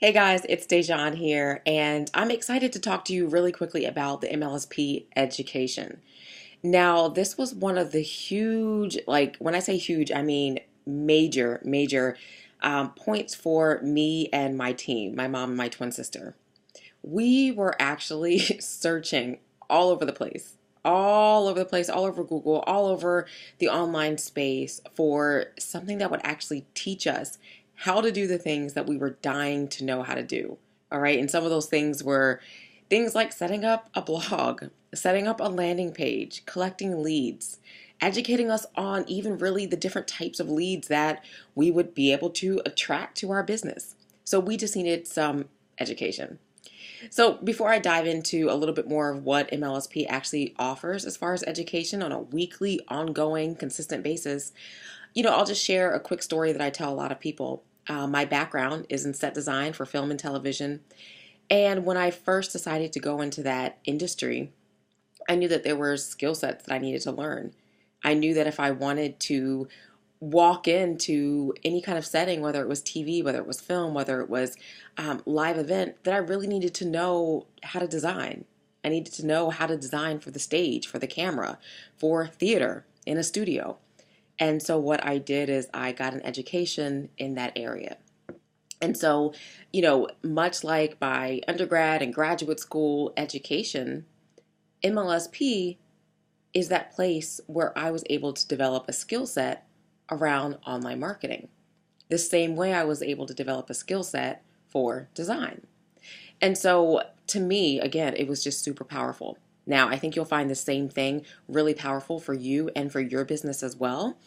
Hey guys, it's Dejan here, and I'm excited to talk to you really quickly about the MLSP education. Now, this was one of the huge, like when I say huge, I mean major points for me and my team, my mom and my twin sister. We were actually searching all over the place, all over the place, all over Google, all over the online space for something that would actually teach us how to do the things that we were dying to know how to do. All right. And some of those things were things like setting up a blog, setting up a landing page, collecting leads, educating us on even really the different types of leads that we would be able to attract to our business. So we just needed some education. So, before I dive into a little bit more of what MLSP actually offers as far as education on a weekly, ongoing, consistent basis, I'll just share a quick story that I tell a lot of people. My background is in set design for film and television. And when I first decided to go into that industry, I knew that there were skill sets that I needed to learn. I knew that if I wanted to walk into any kind of setting, whether it was TV, whether it was film, whether it was live event, that I really needed to know how to design. I needed to know how to design for the stage, for the camera, for theater in a studio. And so what I did is I got an education in that area. And so, much like my undergrad and graduate school education, MLSP is that place where I was able to develop a skill set around online marketing. The same way I was able to develop a skill set for design. And so to me, again, it was just super powerful. Now, I think you'll find the same thing really powerful for you and for your business as well,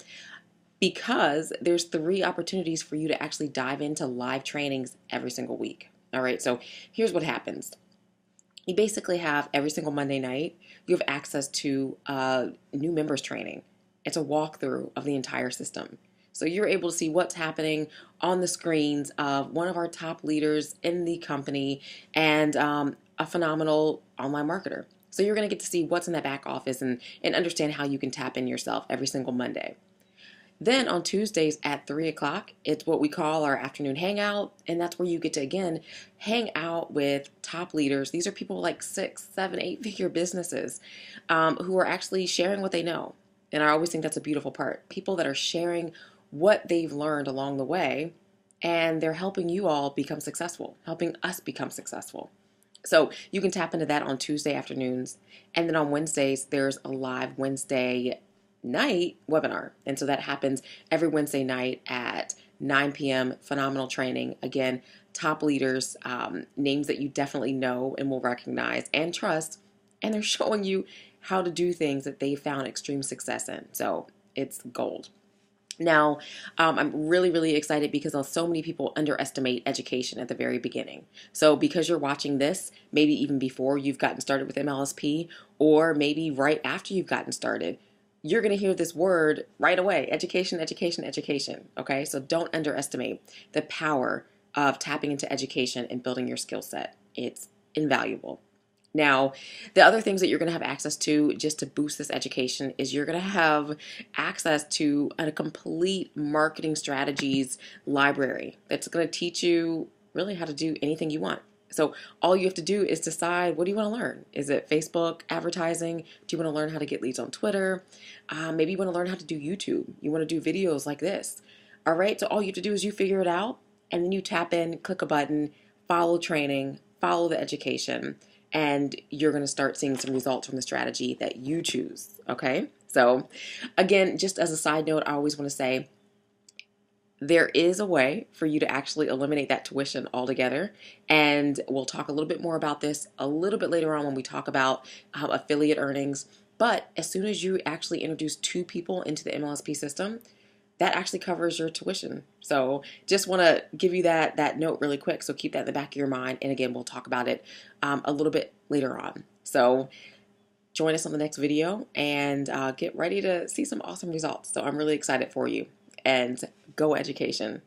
because there's 3 opportunities for you to actually dive into live trainings every single week. All right, so here's what happens. You basically have every single Monday night, you have access to new members training. It's a walkthrough of the entire system. So you're able to see what's happening on the screens of one of our top leaders in the company and a phenomenal online marketer. So you're going to get to see what's in that back office and understand how you can tap in yourself every single Monday. Then on Tuesdays at 3 o'clock, it's what we call our afternoon hangout. And that's where you get to, again, hang out with top leaders. These are people like 6, 7, 8-figure businesses who are actually sharing what they know. And I always think that's a beautiful part. People that are sharing what they've learned along the way, and they're helping you all become successful, helping us become successful. So you can tap into that on Tuesday afternoons. And then on Wednesdays, there's a live Wednesday night webinar. And so that happens every Wednesday night at 9 p.m. Phenomenal training. Again, top leaders, names that you definitely know and will recognize and trust. And they're showing you how to do things that they found extreme success in. So it's gold. Now, I'm really, really excited because so many people underestimate education at the very beginning. So because you're watching this, maybe even before you've gotten started with MLSP, or maybe right after you've gotten started, you're going to hear this word right away: education, education, education. Okay, so don't underestimate the power of tapping into education and building your skill set. It's invaluable. Now, the other things that you're going to have access to just to boost this education is you're going to have access to a complete marketing strategies library that's going to teach you really how to do anything you want. So all you have to do is decide, what do you want to learn? Is it Facebook advertising? Do you want to learn how to get leads on Twitter? Maybe you want to learn how to do YouTube. You want to do videos like this. All right, so all you have to do is you figure it out, and then you tap in, click a button, follow training, follow the education, and you're going to start seeing some results from the strategy that you choose, okay? So again, just as a side note, I always want to say there is a way for you to actually eliminate that tuition altogether, and we'll talk a little bit more about this a little bit later on when we talk about affiliate earnings. But as soon as you actually introduce 2 people into the MLSP system, that actually covers your tuition. So just want to give you that note really quick. So keep that in the back of your mind. And again, we'll talk about it a little bit later on. So join us on the next video and get ready to see some awesome results. So I'm really excited for you, and go education.